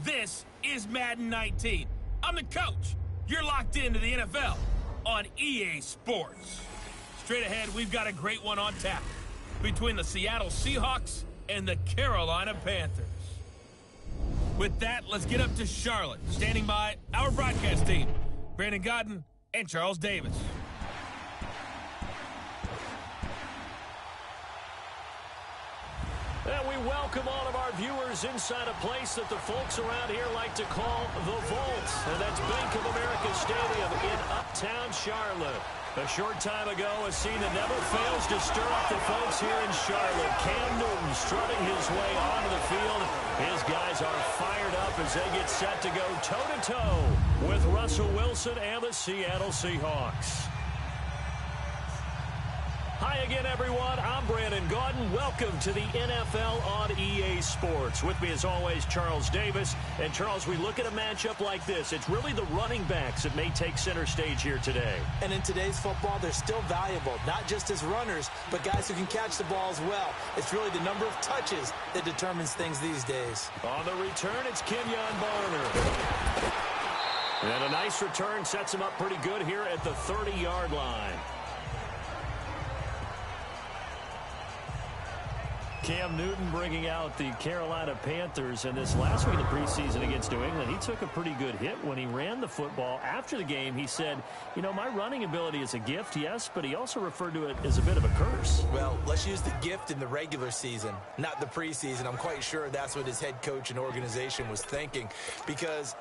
This is Madden 19. I'm the coach. You're locked into the NFL on EA Sports. Straight ahead, we've got a great one on tap between the Seattle Seahawks and the Carolina Panthers. With that, let's get up to Charlotte. Standing by, our broadcast team, Brandon Godden and Charles Davis. And we welcome all of our viewers inside a place that the folks around here like to call the Vault. And that's Bank of America Stadium in Uptown Charlotte. A short time ago, a scene that never fails to stir up the folks here in Charlotte. Cam Newton strutting his way onto the field. His guys are fired up as they get set to go toe-to-toe with Russell Wilson and the Seattle Seahawks. Hi again, everyone. I'm Brandon Godden. Welcome to the NFL on EA Sports. With me, as always, Charles Davis. And, Charles, we look at a matchup like this. It's really the running backs that may take center stage here today. And in today's football, they're still valuable, not just as runners, but guys who can catch the ball as well. It's really the number of touches that determines things these days. On the return, it's Kenyon Barner. And a nice return sets him up pretty good here at the 30-yard line. Cam Newton bringing out the Carolina Panthers in this last week of the preseason against New England. He took a pretty good hit when he ran the football. After the game, he said, you know, my running ability is a gift, yes, but he also referred to it as a bit of a curse. Well, let's use the gift in the regular season, not the preseason. I'm quite sure that's what his head coach and organization was thinking, because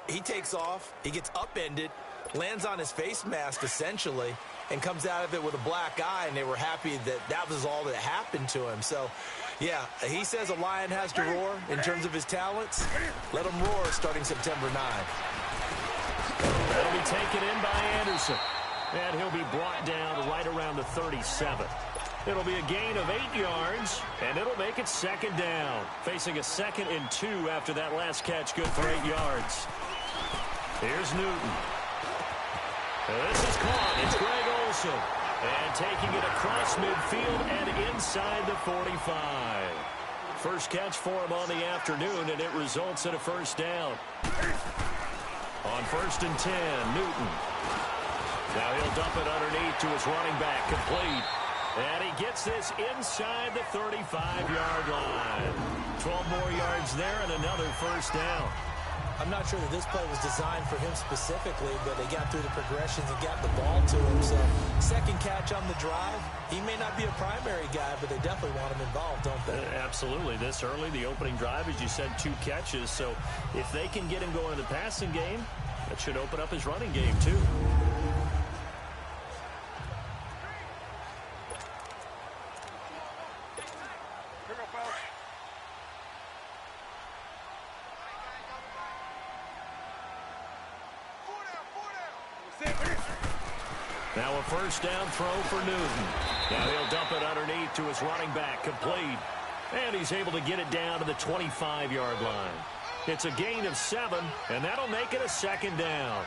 he takes off, he gets upended, lands on his face mask, essentially, and comes out of it with a black eye, and they were happy that that was all that happened to him. So, yeah, he says a lion has to roar in terms of his talents. Let him roar starting September 9. That'll be taken in by Anderson, and he'll be brought down right around the 37. It'll be a gain of 8 yards, and it'll make it second down. Facing a 2nd and 2 after that last catch, good for 8 yards. Here's Newton. This is caught. It's Greg Olsen. And taking it across midfield and inside the 45. First catch for him on the afternoon, and it results in a first down. On 1st and 10, Newton. Now he'll dump it underneath to his running back, complete. And he gets this inside the 35-yard line. 12 more yards there and another first down. I'm not sure that this play was designed for him specifically, but they got through the progressions and got the ball to him. So, second catch on the drive. He may not be a primary guy, but they definitely want him involved, don't they? Absolutely. This early, the opening drive, as you said, 2 catches. So, if they can get him going in the passing game, that should open up his running game, too. Now a first down throw for Newton. Now he'll dump it underneath to his running back, complete. And he's able to get it down to the 25-yard line. It's a gain of 7, and that'll make it a second down.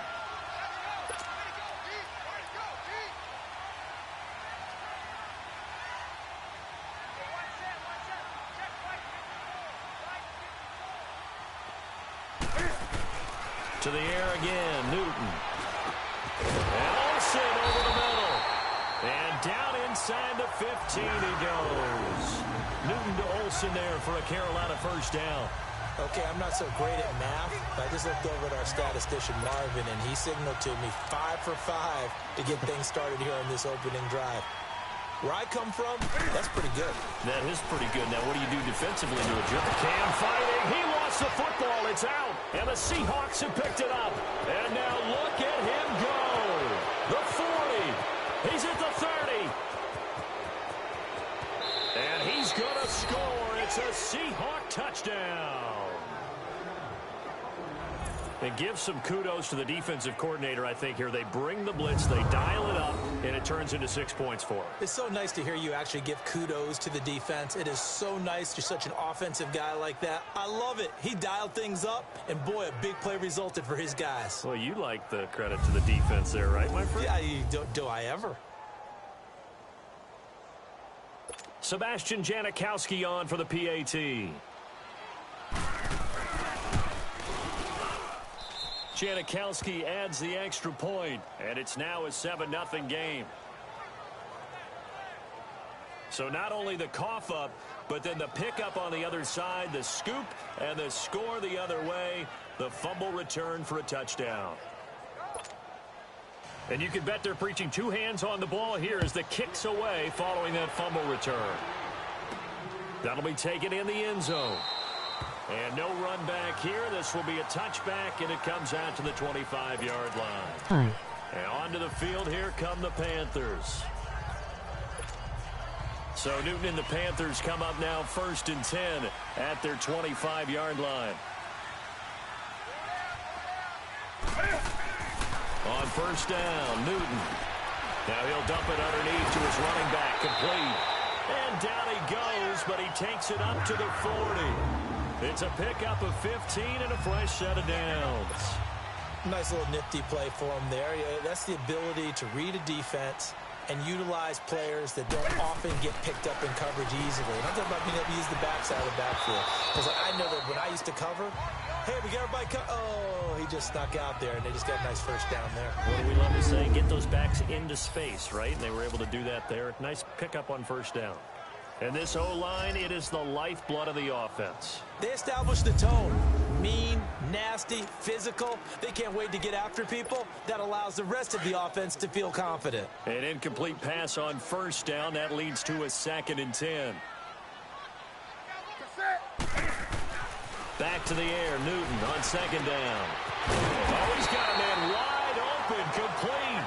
To the air again, Newton. And Olsen over the middle. And down inside the 15 he goes. Newton to Olsen there for a Carolina first down. Okay, I'm not so great at math, but I just looked over at our statistician, Marvin, and he signaled to me 5 for 5 to get things started here on this opening drive. Where I come from, that's pretty good. That is pretty good. Now, what do you do defensively to adjust? Cam fighting. He lost the football. It's out. And the Seahawks have picked it up. And now look at him go. The 40. He's at the 30. And he's going to score. It's a Seahawk touchdown. And give some kudos to the defensive coordinator, I think, here. They bring the blitz, they dial it up, and it turns into 6 points for them. It's so nice to hear you actually give kudos to the defense. It is so nice. You're such an offensive guy like that. I love it. He dialed things up, and boy, a big play resulted for his guys. Well, you like the credit to the defense there, right, my friend? Yeah, do I ever? Sebastian Janikowski on for the PAT. Janikowski adds the extra point, and it's now a 7-0 game. So not only the cough up, but then the pickup on the other side, the scoop, and the score the other way, the fumble return for a touchdown. And you can bet they're preaching two hands on the ball here as the kick's away following that fumble return. That'll be taken in the end zone. And no run back here. This will be a touchback, and it comes out to the 25-yard line. And onto the field, here come the Panthers. So Newton and the Panthers come up now 1st and 10 at their 25-yard line. On 1st down, Newton. Now he'll dump it underneath to his running back, complete. And down he goes, but he takes it up to the 40. It's a pickup of 15 and a fresh set of downs. Nice little nifty play for him there. Yeah, that's the ability to read a defense and utilize players that don't often get picked up in coverage easily. And I'm talking about being able to use the backside of the backfield. Because I know that when I used to cover, hey, we got everybody oh, he just snuck out there, and they just got a nice first down there. What do we love to say? Get those backs into space, right? And they were able to do that there. Nice pickup on 1st down. And this O-line, it is the lifeblood of the offense. They established the tone. Mean, nasty, physical. They can't wait to get after people. That allows the rest of the offense to feel confident. An incomplete pass on 1st down. That leads to a 2nd and 10. Back to the air. Newton on 2nd down. Oh, he's got a man wide open. Complete.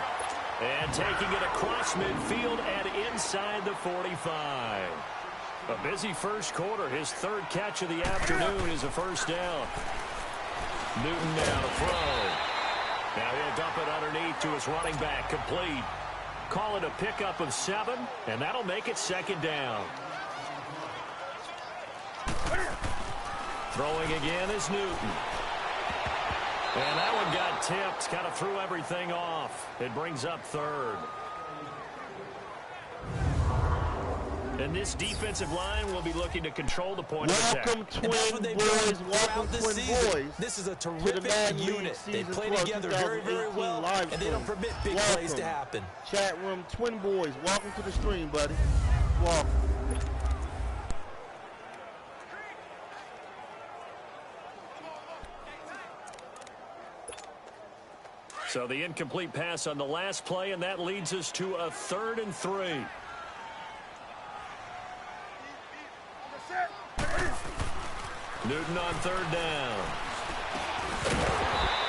And taking it across midfield and inside the 45. A busy first quarter. His 3rd catch of the afternoon is a 1st down. Newton now to throw. Now he'll dump it underneath to his running back. Complete. Call it a pickup of 7, and that'll make it 2nd down. Throwing again is Newton. And that one got tipped. Kind of threw everything off. It brings up 3rd. And this defensive line will be looking to control the point of attack. Welcome, Twin Boys. Welcome, Twin Boys. This is a terrific unit. They play together very, very well, and they don't permit big plays to happen. Chat room, Twin Boys. Welcome to the stream, buddy. Welcome. So the incomplete pass on the last play, and that leads us to a 3rd and 3. Newton on 3rd down.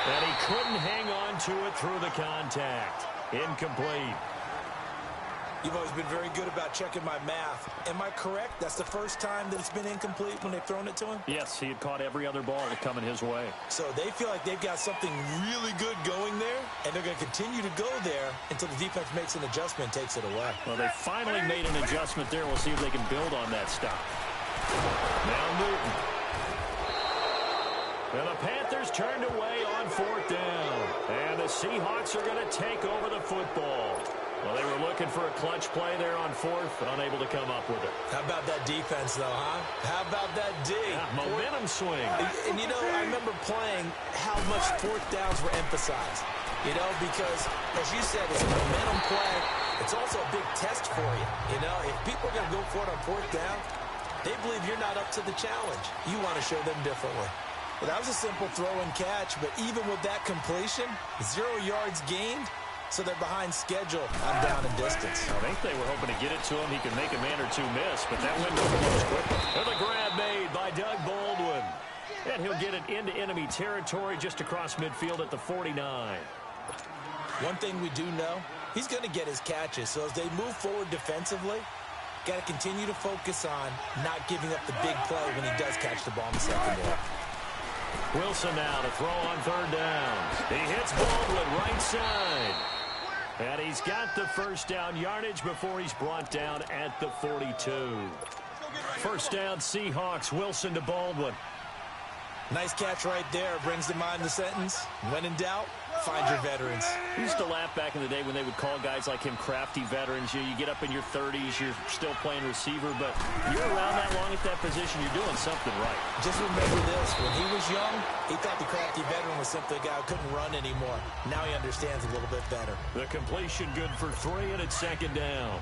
And he couldn't hang on to it through the contact. Incomplete. You've always been very good about checking my math. Am I correct? That's the first time that it's been incomplete when they've thrown it to him? Yes, he had caught every other ball coming his way. So they feel like they've got something really good going there, and they're going to continue to go there until the defense makes an adjustment and takes it away. Well, they finally made an adjustment there. We'll see if they can build on that stop. Now Newton. And the Panthers turned away on 4th down. And the Seahawks are going to take over the football. Well, they were looking for a clutch play there on 4th, but unable to come up with it. How about that defense, though, huh? How about that D? Yeah, momentum swing. And, you know, I remember playing how much 4th downs were emphasized. You know, because, as you said, it's a momentum play. It's also a big test for you. You know, if people are going to go for it on 4th down, they believe you're not up to the challenge. You want to show them differently. Well, that was a simple throw and catch, but even with that completion, 0 yards gained, so they're behind schedule on down and distance. I think they were hoping to get it to him. He could make a man or two miss, but that window closed quickly. And the grab made by Doug Baldwin. And he'll get it into enemy territory just across midfield at the 49. One thing we do know, he's going to get his catches. So as they move forward defensively, got to continue to focus on not giving up the big play when he does catch the ball in the secondary. Wilson now to throw on 3rd down. He hits Baldwin right side. And he's got the 1st down yardage before he's brought down at the 42. 1st down Seahawks. Wilson to Baldwin. Nice catch right there. Brings to mind the sentence, when in doubt, find your veterans. We used to laugh back in the day when they would call guys like him crafty veterans. You get up in your 30s, you're still playing receiver, but you're around that long at that position, you're doing something right. Just remember this. When he was young, he thought the crafty veteran was simply a guy who couldn't run anymore. Now he understands a little bit better. The completion good for 3, and it's second down.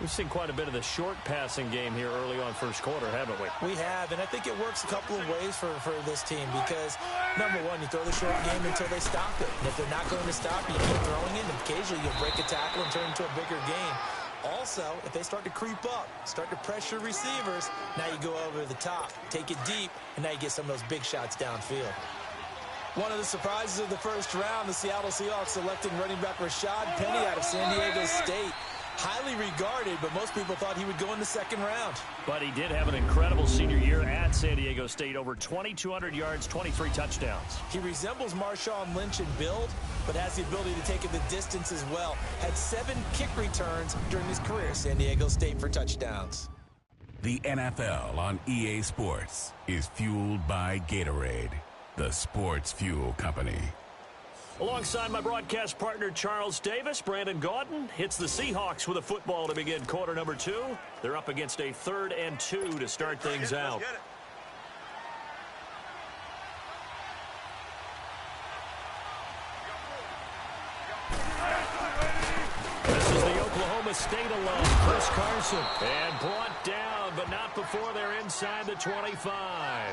We've seen quite a bit of the short passing game here early on first quarter, haven't we? We have, and I think it works a couple of ways for this team because, number one, you throw the short game until they stop it. And if they're not going to stop you, keep throwing it, and occasionally you'll break a tackle and turn into a bigger game. Also, if they start to creep up, start to pressure receivers, now you go over the top, take it deep, and now you get some of those big shots downfield. One of the surprises of the first round, the Seattle Seahawks selecting running back Rashad Penny out of San Diego State. Highly regarded, but most people thought he would go in the second round. But he did have an incredible senior year at San Diego State. Over 2,200 yards, 23 touchdowns. He resembles Marshawn Lynch in build, but has the ability to take it the distance as well. Had 7 kick returns during his career at San Diego State for touchdowns. The NFL on EA Sports is fueled by Gatorade, the sports fuel company. Alongside my broadcast partner, Charles Davis, Brandon Gaudin hits the Seahawks with a football to begin quarter number 2. They're up against a 3rd and 2 to start things out. This is the Oklahoma State alum, Chris Carson. And brought down, but not before they're inside the 25.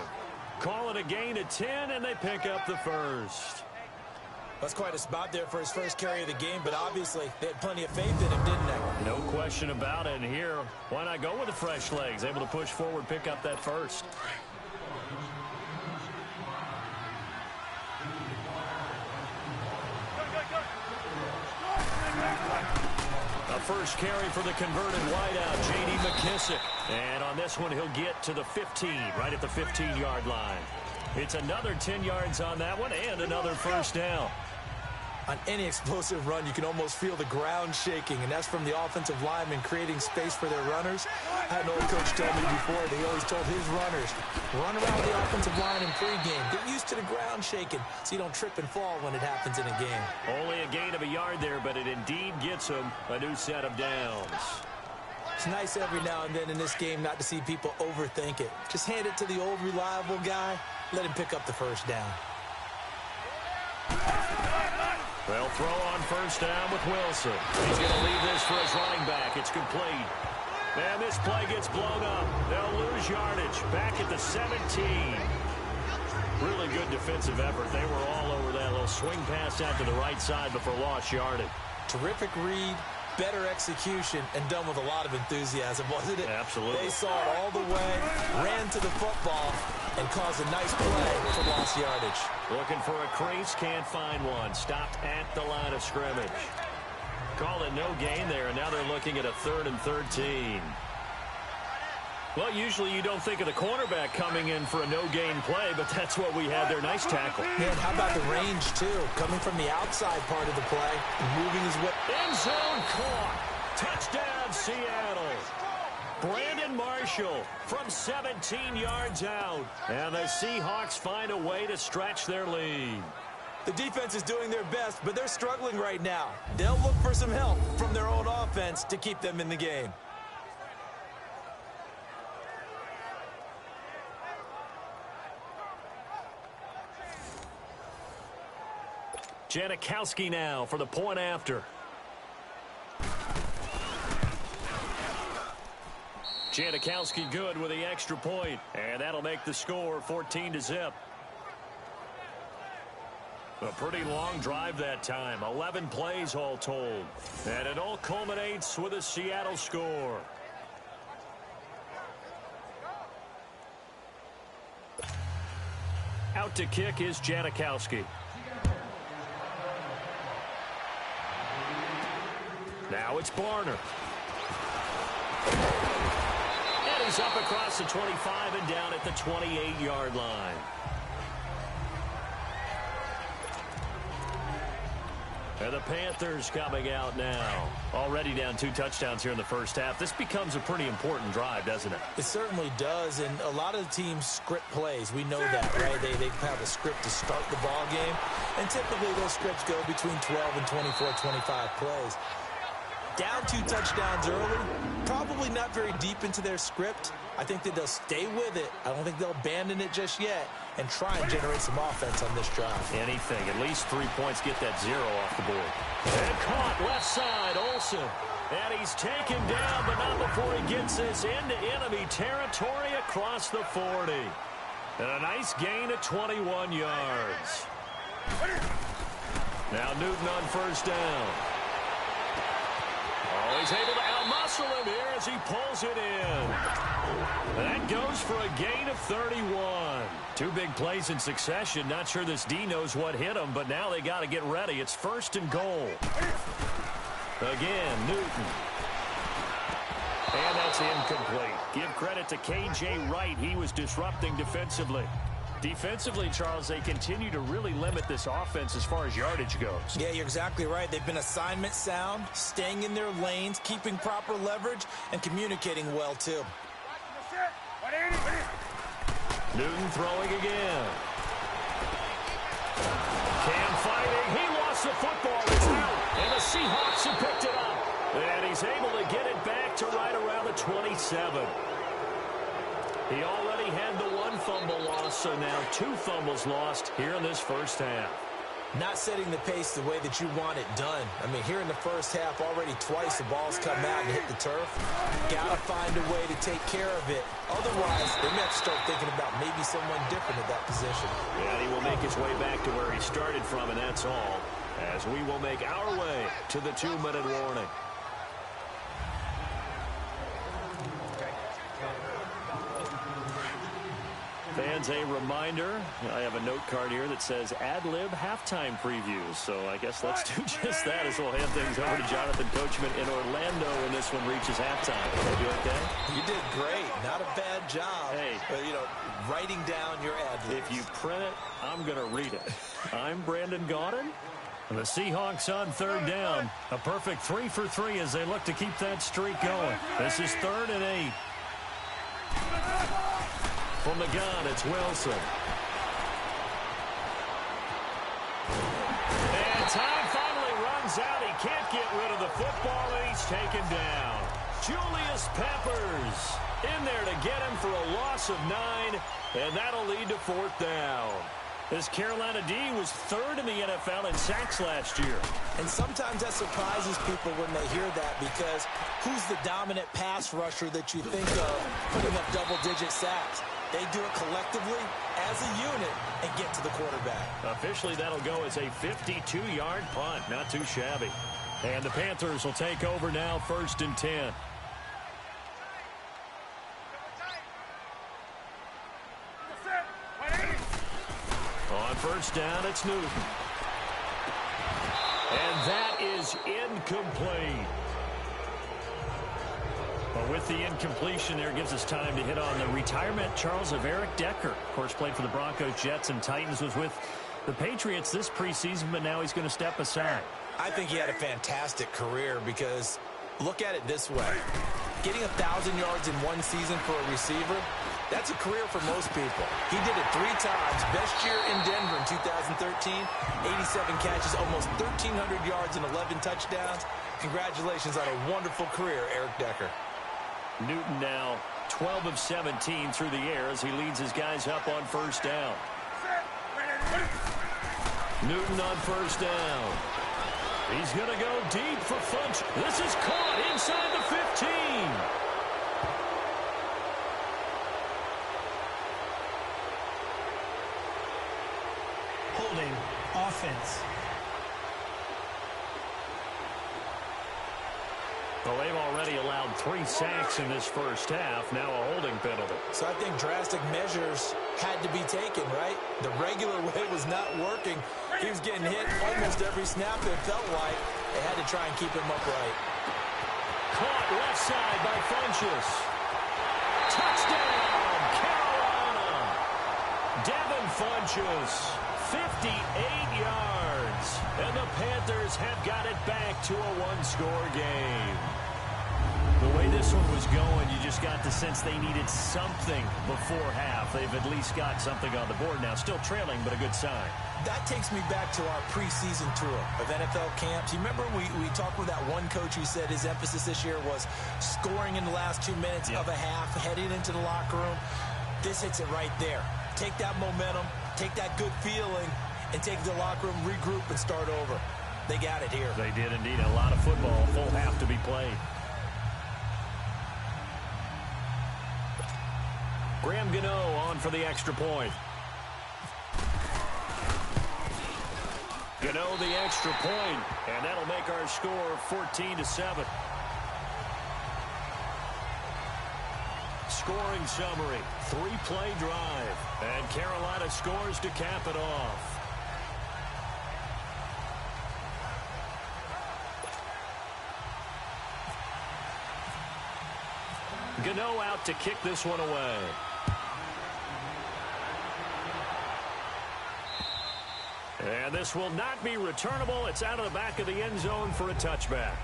Call it a gain of 10, and they pick up the first. That's quite a spot there for his first carry of the game, but obviously they had plenty of faith in him, didn't they? No question about it. And here, why not go with the fresh legs? Able to push forward, pick up that first. A first carry for the converted wideout, J.D. McKissick. And on this one, he'll get to the 15, right at the 15-yard line. It's another 10 yards on that one and another first down. On any explosive run, you can almost feel the ground shaking, and that's from the offensive linemen creating space for their runners. I had an old coach tell me before, they always told his runners, run around the offensive line in pregame. Get used to the ground shaking so you don't trip and fall when it happens in a game. Only a gain of a yard there, but it indeed gets them a new set of downs. It's nice every now and then in this game not to see people overthink it. Just hand it to the old reliable guy. Let him pick up the first down. They'll throw on first down with Wilson. He's going to leave this for his running back. It's complete. And this play gets blown up. They'll lose yardage. Back at the 17. Really good defensive effort. They were all over that little swing pass out to the right side before lost yardage. Terrific read, better execution, and done with a lot of enthusiasm, wasn't it? Absolutely. They saw it all the way, ran to the football, and caused a nice play for lost yardage. Looking for a crease, can't find one. Stopped at the line of scrimmage. Call it no gain there, and now they're looking at a 3rd and 13. Well, usually you don't think of the cornerback coming in for a no-gain play, but that's what we had there. Nice tackle. Man, how about the range, too? Coming from the outside part of the play, moving his way. End zone caught. Touchdown, Seattle. Brandon Marshall from 17 yards out. And the Seahawks find a way to stretch their lead. The defense is doing their best, but they're struggling right now. They'll look for some help from their own offense to keep them in the game. Janikowski now for the point after. Janikowski good with the extra point, and that'll make the score 14-0. A pretty long drive that time, 11 plays all told. And it all culminates with a Seattle score. Out to kick is Janikowski. Now it's Barner. And he's up across the 25 and down at the 28-yard line. And the Panthers coming out now. Already down 2 touchdowns here in the first half. This becomes a pretty important drive, doesn't it? It certainly does, and a lot of the teams script plays. We know that, right? They have a script to start the ball game, and typically those scripts go between 12 and 24, 25 plays. Down 2 touchdowns early, probably not very deep into their script. I think that they'll stay with it. I don't think they'll abandon it just yet and try and generate some offense on this drive. Anything. At least 3 points, get that 0 off the board. And caught left side, Olsen. And he's taken down, but not before he gets this into enemy territory across the 40. And a nice gain of 21 yards. Now Newton on first down. Oh, he's able to outmuscle him here as he pulls it in. That goes for a gain of 31. 2 big plays in succession. Not sure this D knows what hit him, but now they got to get ready. It's 1st and goal. Again, Newton. And that's incomplete. Give credit to K.J. Wright. He was disrupting defensively. Defensively, Charles, they continue to really limit this offense as far as yardage goes. Yeah, you're exactly right. They've been assignment sound, staying in their lanes, keeping proper leverage, and communicating well, too. Newton throwing again. Cam fighting. He lost the football. It's out. And the Seahawks have picked it up. And he's able to get it back to right around the 27. He already had the 1 fumble loss, so now 2 fumbles lost here in this first half. Not setting the pace the way that you want it done. I mean, here in the first half, already twice the ball's come out and hit the turf. Got to find a way to take care of it. Otherwise, they may have to start thinking about maybe someone different at that position. And he will make his way back to where he started from, and that's all. As we will make our way to the 2-minute warning. Fans, a reminder, I have a note card here that says ad-lib halftime previews. So I guess let's do just that as we'll hand things over to Jonathan Coachman in Orlando when this one reaches halftime. You okay? You did great. Not a bad job. Hey. Writing down your ad-libs. If you print it, I'm going to read it. I'm Brandon Gaudin. The Seahawks on 3rd down. A perfect 3 for 3 as they look to keep that streak going. This is 3rd and 8. From the gun, it's Wilson. And time finally runs out. He can't get rid of the football, and he's taken down. Julius Peppers in there to get him for a loss of 9, and that'll lead to 4th down. This Carolina D was 3rd in the NFL in sacks last year. And sometimes that surprises people when they hear that, because who's the dominant pass rusher that you think of putting up double-digit sacks? They do it collectively as a unit and get to the quarterback. Officially, that'll go as a 52-yard punt. Not too shabby. And the Panthers will take over now, 1st and 10. On 1st down, it's Newton. And that is incomplete. But with the incompletion there, gives us time to hit on the retirement, Charles, of Eric Decker. Of course, played for the Broncos, Jets, and Titans, was with the Patriots this preseason, but now he's going to step aside. I think he had a fantastic career because look at it this way. Getting 1,000 yards in one season for a receiver, that's a career for most people. He did it 3 times. Best year in Denver in 2013, 87 catches, almost 1,300 yards and 11 touchdowns. Congratulations on a wonderful career, Eric Decker. Newton now 12 of 17 through the air as he leads his guys up on 1st down. Newton on 1st down. He's going to go deep for Funch. This is caught inside the 15. Holding offense. Well, they've already allowed 3 sacks in this first half. Now a holding penalty. So I think drastic measures had to be taken, right? The regular way was not working. He was getting hit almost every snap, it felt like. They had to try and keep him upright. Caught left side by Funchess. Touchdown, Carolina. Devin Funchess, 58 yards. And the Panthers have got it back to a one-score game. The way this one was going, you just got the sense they needed something before half. They've at least got something on the board now. Still trailing, but a good sign. That takes me back to our preseason tour of NFL camps. You remember we talked with that one coach who said his emphasis this year was scoring in the last 2 minutes of a half, heading into the locker room. This hits it right there. Take that momentum, take that good feeling, and take it to the locker room, regroup, and start over. They got it here. They did indeed. A lot of football, full half to be played. Graham Gano on for the extra point. Gano the extra point, and that'll make our score 14-7. Scoring summary, 3-play drive, and Carolina scores to cap it off. Gano out to kick this one away. And this will not be returnable. It's out of the back of the end zone for a touchback.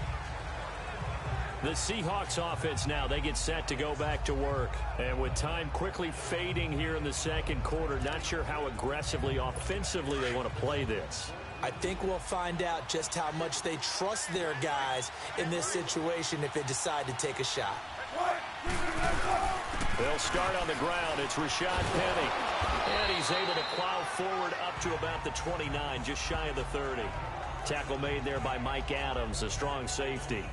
The Seahawks offense now, they get set to go back to work. And with time quickly fading here in the second quarter, not sure how aggressively, offensively they want to play this. I think we'll find out just how much they trust their guys in this situation if they decide to take a shot. They'll start on the ground. It's Rashad Penny. And he's able to plow forward up to about the 29, just shy of the 30. Tackle made there by Mike Adams, a strong safety.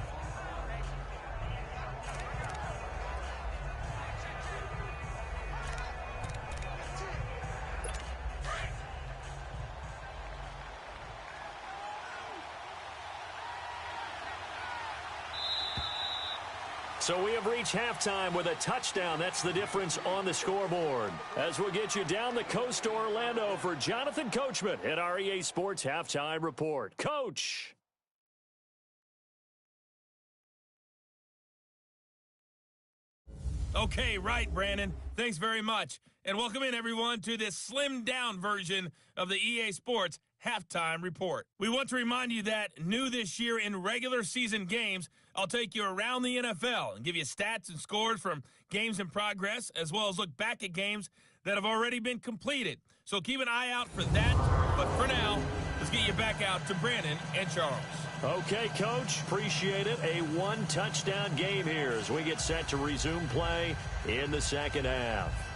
So we have reached halftime with a touchdown. That's the difference on the scoreboard. As we'll get you down the coast to Orlando for Jonathan Coachman at our EA Sports Halftime Report. Coach. Okay, right, Brandon. Thanks very much. And welcome in, everyone, to this slimmed-down version of the EA Sports Halftime Report. We want to remind you that new this year in regular season games, I'll take you around the NFL and give you stats and scores from games in progress, as well as look back at games that have already been completed. So keep an eye out for that. But for now, let's get you back out to Brandon and Charles. Okay, Coach. Appreciate it. A one-touchdown game here as we get set to resume play in the second half.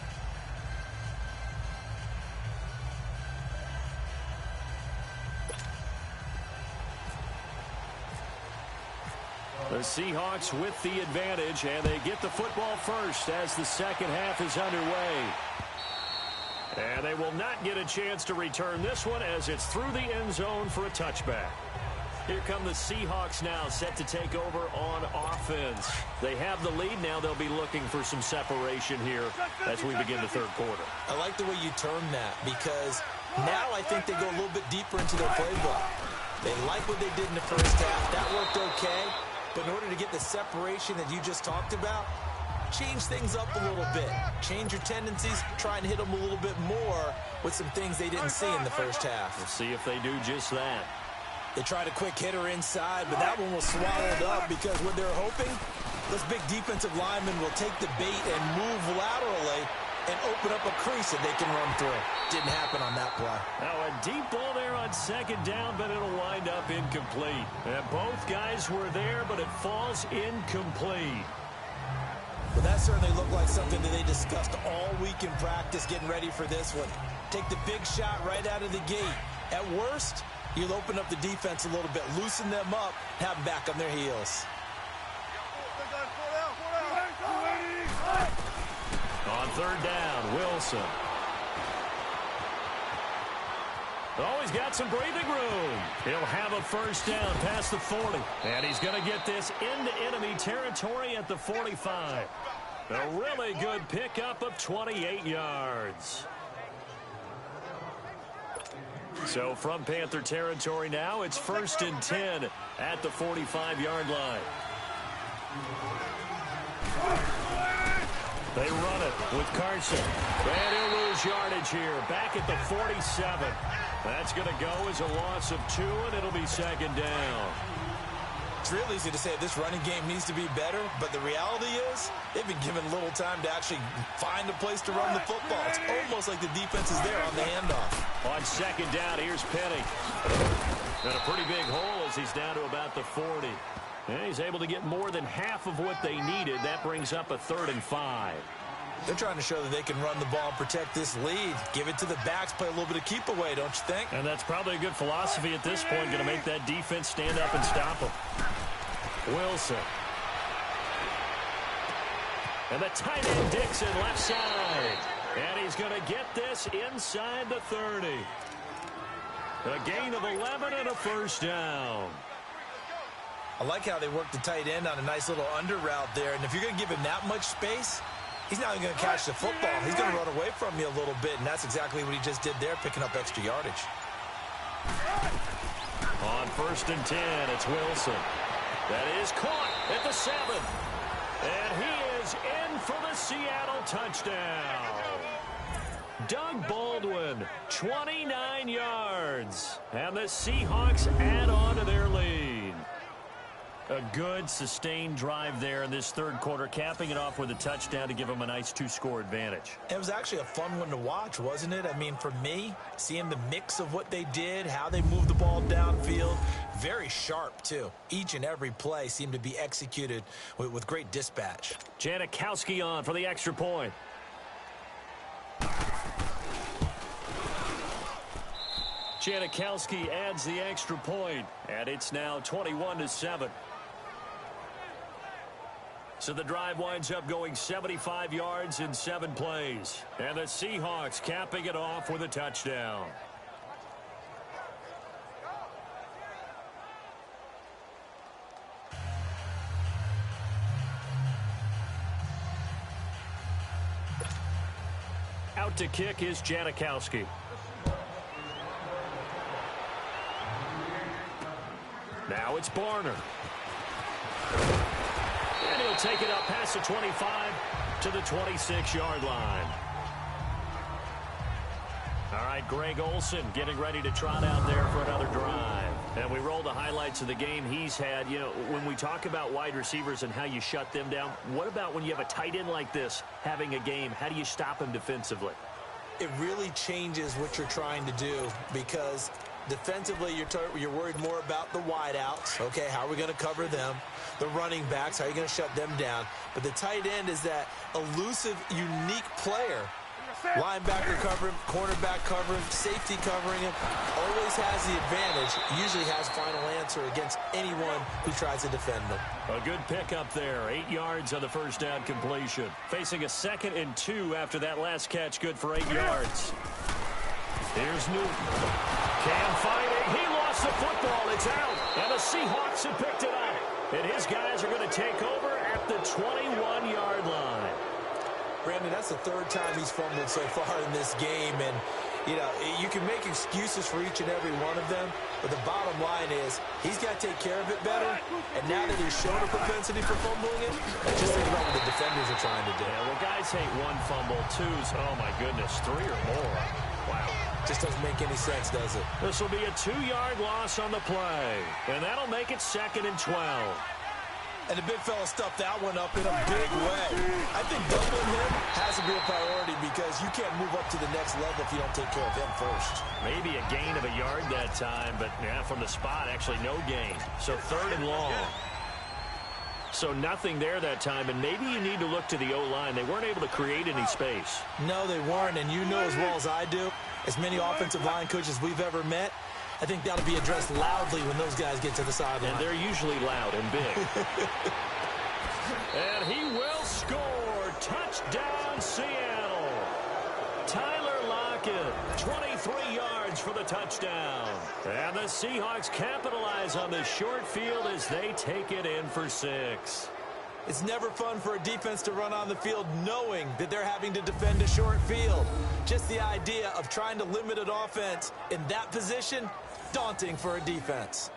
The Seahawks with the advantage, and they get the football first as the second half is underway. And they will not get a chance to return this one as it's through the end zone for a touchback. Here come the Seahawks now, set to take over on offense. They have the lead. Now they'll be looking for some separation here as we begin the third quarter. I like the way you term that because now I think they go a little bit deeper into their playbook. They like what they did in the first half. That worked okay. But in order to get the separation that you just talked about, change things up a little bit. Change your tendencies. Try and hit them a little bit more with some things they didn't see in the first half. We'll see if they do just that. They tried a quick hitter inside, but that one was swallowed up because what they're hoping, this big defensive lineman will take the bait and move laterally and open up a crease that they can run through. Didn't happen on that play. Now a deep ball there on second down, but it'll wind up incomplete. And both guys were there, but it falls incomplete. Well, that certainly looked like something that they discussed all week in practice getting ready for this one. Take the big shot right out of the gate. At worst, you'll open up the defense a little bit, loosen them up, have them back on their heels. On third down, Wilson. Oh, he's got some breathing room. He'll have a first down past the 40. And he's going to get this into enemy territory at the 45. A really good pickup of 28 yards. So from Panther territory now, it's 1st and 10 at the 45-yard line. They run it with Carson. And he'll lose yardage here. Back at the 47. That's going to go as a loss of 2, and it'll be second down. It's real easy to say this running game needs to be better, but the reality is they've been given little time to actually find a place to run the football. It's almost like the defense is there on the handoff. On second down, here's Penny. And a pretty big hole as he's down to about the 40. And he's able to get more than half of what they needed. That brings up a 3rd and 5. They're trying to show that they can run the ball and protect this lead. Give it to the backs, play a little bit of keep away, don't you think? And that's probably a good philosophy at this point. Going to make that defense stand up and stop them. Wilson. And the tight end Dixon left side. And he's going to get this inside the 30. A gain of 11 and a first down. I like how they work the tight end on a nice little under route there. And if you're going to give him that much space, he's not even going to catch the football. He's going to run away from you a little bit, and that's exactly what he just did there, picking up extra yardage. On 1st and 10, it's Wilson. That is caught at the 7. And he is in for the Seattle touchdown. Doug Baldwin, 29 yards. And the Seahawks add on to their lead. A good, sustained drive there in this 3rd quarter, capping it off with a touchdown to give them a nice 2-score advantage. It was actually a fun one to watch, wasn't it? I mean, for me, seeing the mix of what they did, how they moved the ball downfield, very sharp, too. Each and every play seemed to be executed with great dispatch. Janikowski on for the extra point. Janikowski adds the extra point, and it's now 21-7. So the drive winds up going 75 yards in 7 plays. And the Seahawks capping it off with a touchdown. Out to kick is Janikowski. Now it's Barner. And he'll take it up past the 25 to the 26-yard line. All right, Greg Olsen getting ready to trot out there for another drive. And we roll the highlights of the game he's had. You know, when we talk about wide receivers and how you shut them down, what about when you have a tight end like this having a game? How do you stop him defensively? It really changes what you're trying to do because defensively, you're worried more about the wideouts. Okay, how are we going to cover them? The running backs, how are you going to shut them down? But the tight end is that elusive, unique player. Linebacker cover him, cornerback cover him, safety covering him. Always has the advantage. Usually has final answer against anyone who tries to defend them. A good pickup there. 8 yards on the first down completion. Facing a 2nd and 2 after that last catch. Good for 8 yards. Here's Newton. Can't find it. He lost the football. It's out. And the Seahawks have picked it up. And his guys are going to take over at the 21-yard line. Brandon, that's the 3rd time he's fumbled so far in this game. And, you know, you can make excuses for each and every one of them. But the bottom line is he's got to take care of it better. And now that he's shown a propensity for fumbling it, just think about what the defenders are trying to do. Yeah, well, guys hate 1 fumble, 2s. Oh, my goodness, 3 or more. Wow. Just doesn't make any sense, does it? This will be a 2-yard loss on the play. And that'll make it 2nd and 12. And the big fella stuffed that one up in a big way. I think doubling him has to be a priority because you can't move up to the next level if you don't take care of him first. Maybe a gain of a yard that time, but yeah, from the spot, actually no gain. So 3rd and long. So nothing there that time, and maybe you need to look to the O-line. They weren't able to create any space. No, they weren't, and you know as well as I do, as many offensive line coaches we've ever met, I think that'll be addressed loudly when those guys get to the sideline. And they're usually loud and big. And he will score. Touchdown, Seattle. Tyler Lockett, 23 yards for the touchdown. And the Seahawks capitalize on the short field as they take it in for 6. It's never fun for a defense to run on the field knowing that they're having to defend a short field. Just the idea of trying to limit an offense in that position, daunting for a defense.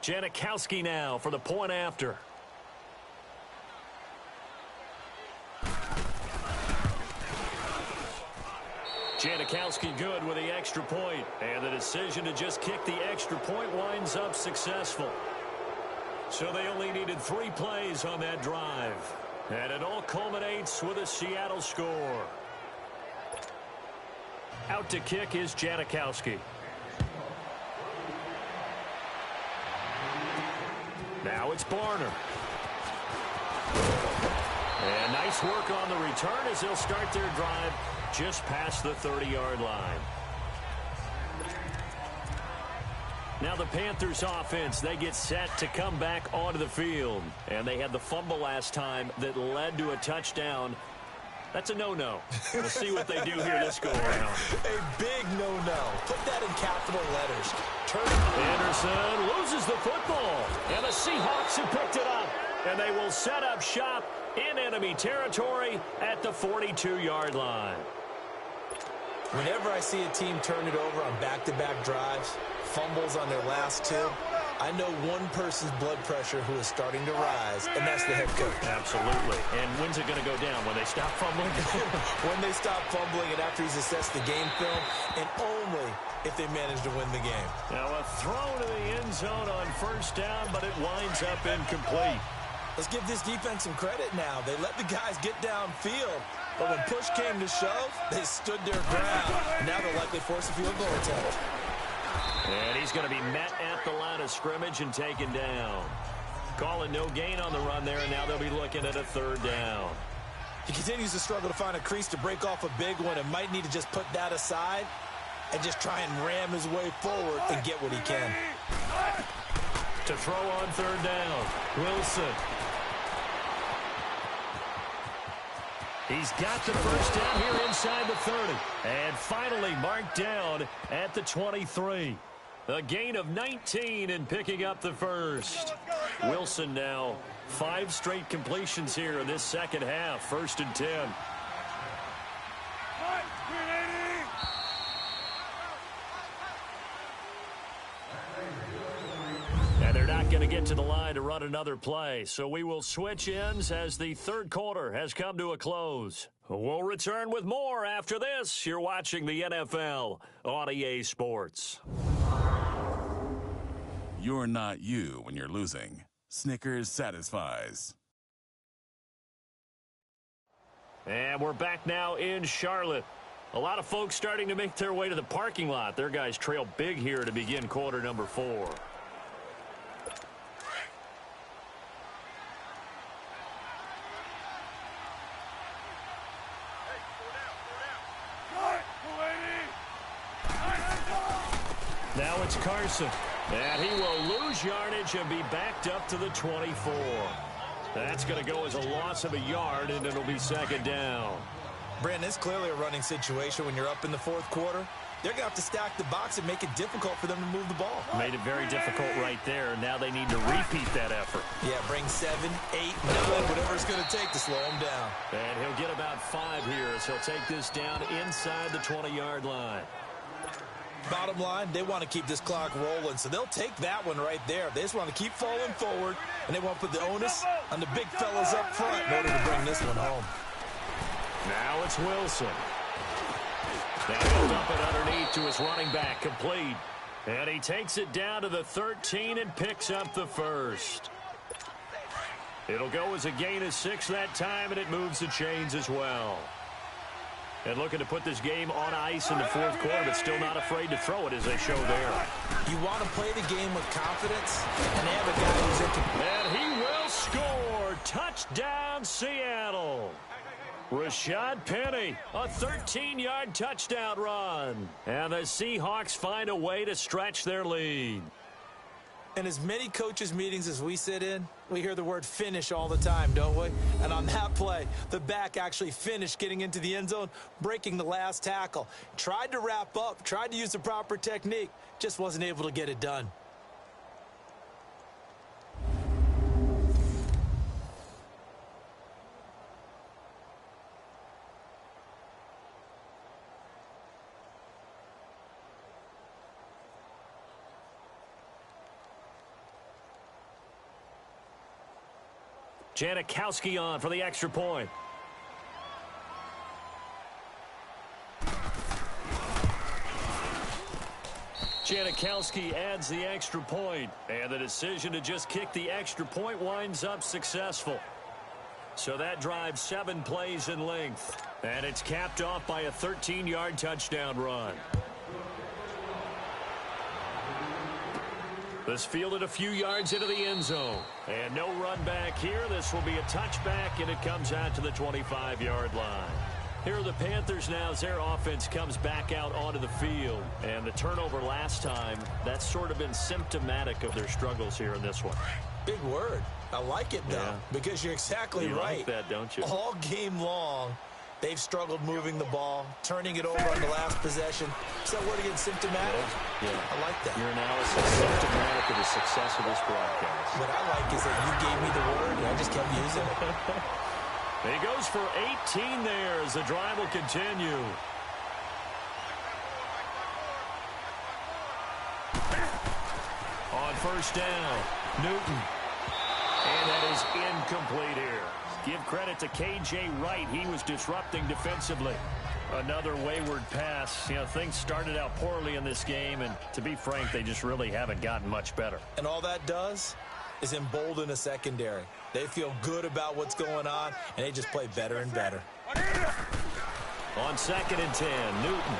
Janikowski now for the point after. Janikowski good with the extra point, and the decision to just kick the extra point winds up successful. So they only needed 3 plays on that drive, and it all culminates with a Seattle score. Out to kick is Janikowski. Now it's Barner. And nice work on the return as they'll start their drive just past the 30-yard line. Now the Panthers offense, they get set to come back onto the field. And they had the fumble last time that led to a touchdown. That's a no-no. We'll see what they do here this go-around. A big no-no. Put that in capital letters. Anderson loses the football. And the Seahawks have picked it up. And they will set up shop in enemy territory at the 42-yard line. Whenever I see a team turn it over on back-to-back drives, fumbles on their last 2, I know one person's blood pressure who is starting to rise, and that's the head coach. Absolutely. And when's it going to go down? When they stop fumbling? When they stop fumbling and after he's assessed the game film, and only if they manage to win the game. Now a throw to the end zone on first down, but it winds up incomplete. Let's give this defense some credit now. They let the guys get downfield, but when push came to shove, they stood their ground. Now they'll likely force a field goal attempt. And he's going to be met at the line of scrimmage and taken down. Calling no gain on the run there, and now they'll be looking at a 3rd down. He continues to struggle to find a crease to break off a big one and might need to just put that aside and just try and ram his way forward and get what he can. To throw on 3rd down, Wilson. He's got the first down here inside the 30. And finally marked down at the 23. A gain of 19 and picking up the first. Wilson now 5 straight completions here in this second half. 1st and 10. And they're not going to get to the line to run another play. So we will switch ends as the 3rd quarter has come to a close. We'll return with more after this. You're watching the NFL on EA Sports. You're not you when you're losing. Snickers satisfies. And we're back now in Charlotte. A lot of folks starting to make their way to the parking lot. Their guys trail big here to begin quarter number 4. Now it's Carson. And he will lose yardage and be backed up to the 24. That's going to go as a loss of a yard, and it'll be 2nd down. Brandon, it's clearly a running situation when you're up in the 4th quarter. They're going to have to stack the box and make it difficult for them to move the ball. Made it very difficult right there. Now they need to repeat that effort. Yeah, bring 7, 8, 9, whatever it's going to take to slow him down. And he'll get about 5 here as he'll take this down inside the 20-yard line. Bottom line, they want to keep this clock rolling, so they'll take that one right there. They just want to keep falling forward, and they want to put the onus on the big fellas up front in order to bring this one home. Now it's Wilson. Now he'll dump it underneath to his running back, complete. And he takes it down to the 13 and picks up the first. It'll go as a gain of 6 that time, and it moves the chains as well. And looking to put this game on ice in the 4th quarter, but still not afraid to throw it as they show there. You want to play the game with confidence, and they have a guy who's and he will score. Touchdown, Seattle. Rashad Penny, a 13-yard touchdown run. And the Seahawks find a way to stretch their lead. In as many coaches' meetings as we sit in, we hear the word finish all the time, don't we? And on that play, the back actually finished getting into the end zone, breaking the last tackle. Tried to wrap up, tried to use the proper technique, just wasn't able to get it done. Janikowski on for the extra point. Janikowski adds the extra point, and the decision to just kick the extra point winds up successful. So that drives 7 plays in length, and it's capped off by a 13-yard touchdown run. This fielded a few yards into the end zone, and no run back here. This will be a touchback, and it comes out to the 25-yard line. Here are the Panthers now as their offense comes back out onto the field. And the turnover last time, that's sort of been symptomatic of their struggles here in this one. Big word. I like it, though, because you're exactly right. You like that, don't you? All game long, they've struggled moving the ball, turning it over on the last possession. So word again, symptomatic? Yeah. I like that. Your analysis is symptomatic of the success of this broadcast. What I like is that you gave me the word, and I just kept using it. He goes for 18 there as the drive will continue. On first down, Newton. And that is incomplete here. Give credit to K.J. Wright. He was disrupting defensively. Another wayward pass. You know, things started out poorly in this game, and to be frank, they just really haven't gotten much better. And all that does is embolden a secondary. They feel good about what's going on, and they just play better and better. On 2nd and 10, Newton.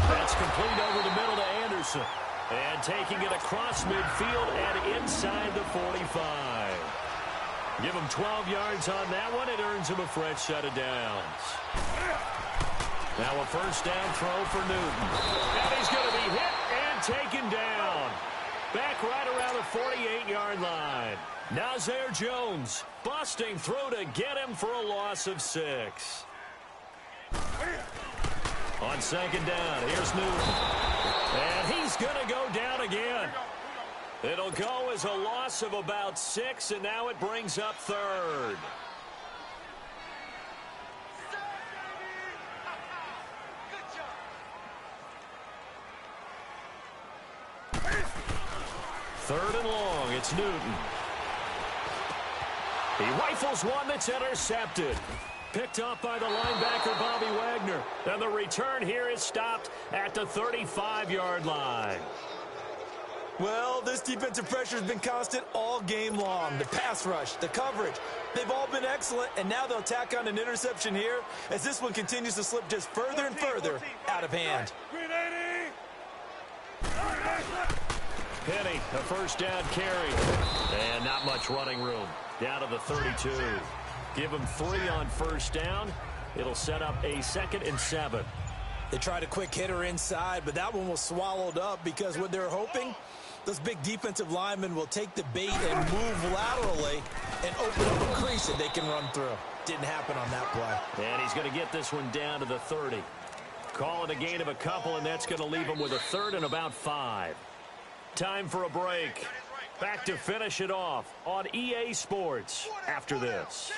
That's complete over the middle to Anderson. And taking it across midfield and inside the 45. Give him 12 yards on that one. It earns him a fresh set of downs. Now a first down throw for Newton. And he's going to be hit and taken down. Back right around the 48-yard line. Nazir Jones busting through to get him for a loss of 6. On 2nd down, here's Newton. And he's going to go down again. It'll go as a loss of about 6, and now it brings up 3rd. Third and long, it's Newton. He rifles one that's intercepted. Picked up by the linebacker, Bobby Wagner. And the return here is stopped at the 35-yard line. Well, this defensive pressure has been constant all game long. The pass rush, the coverage, they've all been excellent, and now they'll tack on an interception here as this one continues to slip just further and further out of hand. Penny, a first down carry. And not much running room. Down to the 32. Give him 3 on first down. It'll set up a 2nd and 7. They tried a quick hitter inside, but that one was swallowed up because what they're hoping, those big defensive linemen will take the bait and move laterally and open up a crease that they can run through. Didn't happen on that play. And he's going to get this one down to the 30. Call it a gain of a couple, and that's going to leave him with a 3rd and about 5. Time for a break. Back to finish it off on EA Sports after this.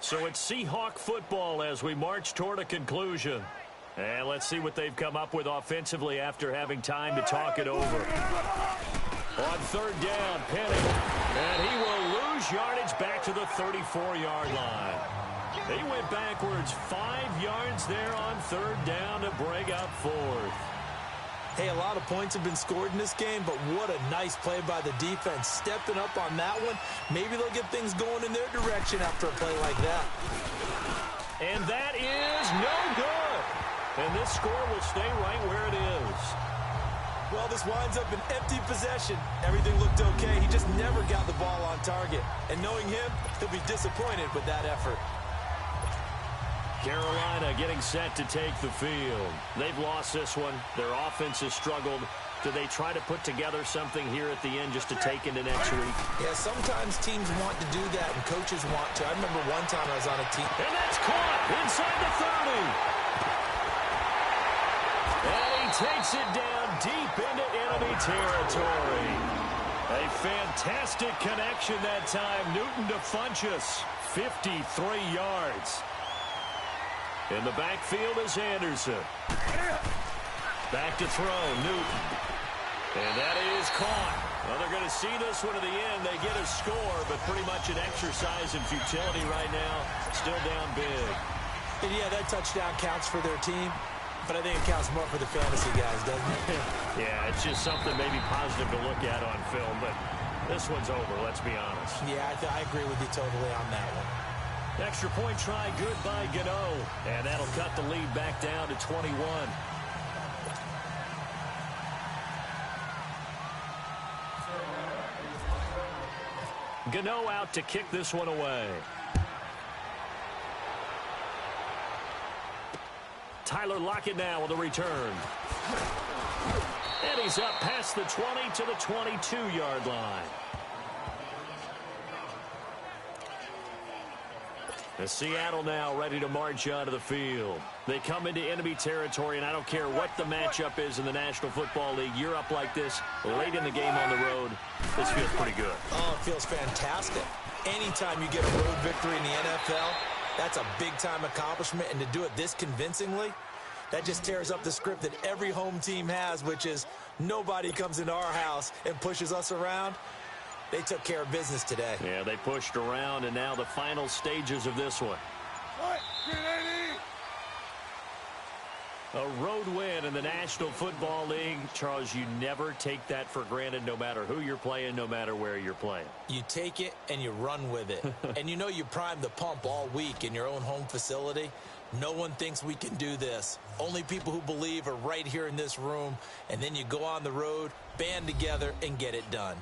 So it's Seahawk football as we march toward a conclusion. And let's see what they've come up with offensively after having time to talk it over. On 3rd down, Penny. And he will lose yardage back to the 34-yard line. He went backwards 5 yards there on 3rd down to break up 4th. Hey, a lot of points have been scored in this game, but what a nice play by the defense. Stepping up on that one. Maybe they'll get things going in their direction after a play like that. And that is no good. And this score will stay right where it is. Well, this winds up an empty possession. Everything looked okay. He just never got the ball on target. And knowing him, he'll be disappointed with that effort. Carolina getting set to take the field. They've lost this one. Their offense has struggled. Do they try to put together something here at the end just to take into next week? Yeah, sometimes teams want to do that and coaches want to. I remember one time I was on a team. And that's caught inside the 30. And he takes it down deep into enemy territory. A fantastic connection that time. Newton to Funchess. 53 yards. In the backfield is Anderson. Back to throw, Newton. And that is caught. Well, they're going to see this one to the end. They get a score, but pretty much an exercise in futility right now. Still down big. And yeah, that touchdown counts for their team, but I think it counts more for the fantasy guys, doesn't it? Yeah, it's just something maybe positive to look at on film, but this one's over, let's be honest. Yeah, I agree with you totally on that one. Extra point try, good by Gano. And that'll cut the lead back down to 21. Gano out to kick this one away. Tyler Lockett now with a return. And he's up past the 20 to the 22-yard line. The Seattle now ready to march onto the field. They come into enemy territory, and I don't care what the matchup is in the National Football League. You're up like this late in the game on the road. This feels pretty good. Oh, it feels fantastic. Anytime you get a road victory in the NFL, that's a big-time accomplishment, and to do it this convincingly, that just tears up the script that every home team has, which is nobody comes into our house and pushes us around. They took care of business today. Yeah, they pushed around, and now the final stages of this one. A road win in the National Football League. Charles, you never take that for granted no matter who you're playing, no matter where you're playing. You take it and you run with it. And you know you primed the pump all week in your own home facility. No one thinks we can do this. Only people who believe are right here in this room. And then you go on the road, band together, and get it done.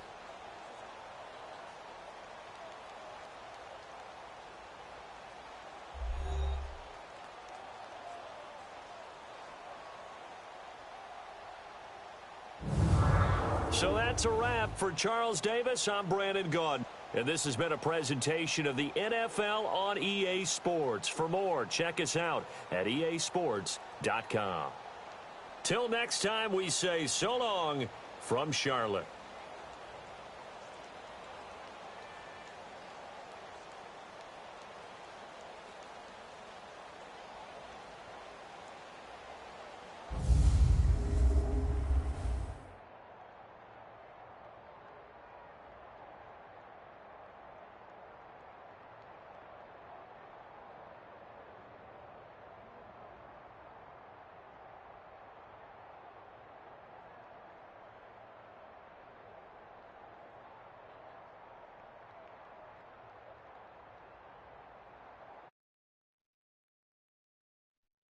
So that's a wrap for Charles Davis. I'm Brandon Gaudin. And this has been a presentation of the NFL on EA Sports. For more, check us out at easports.com. Till next time, we say so long from Charlotte.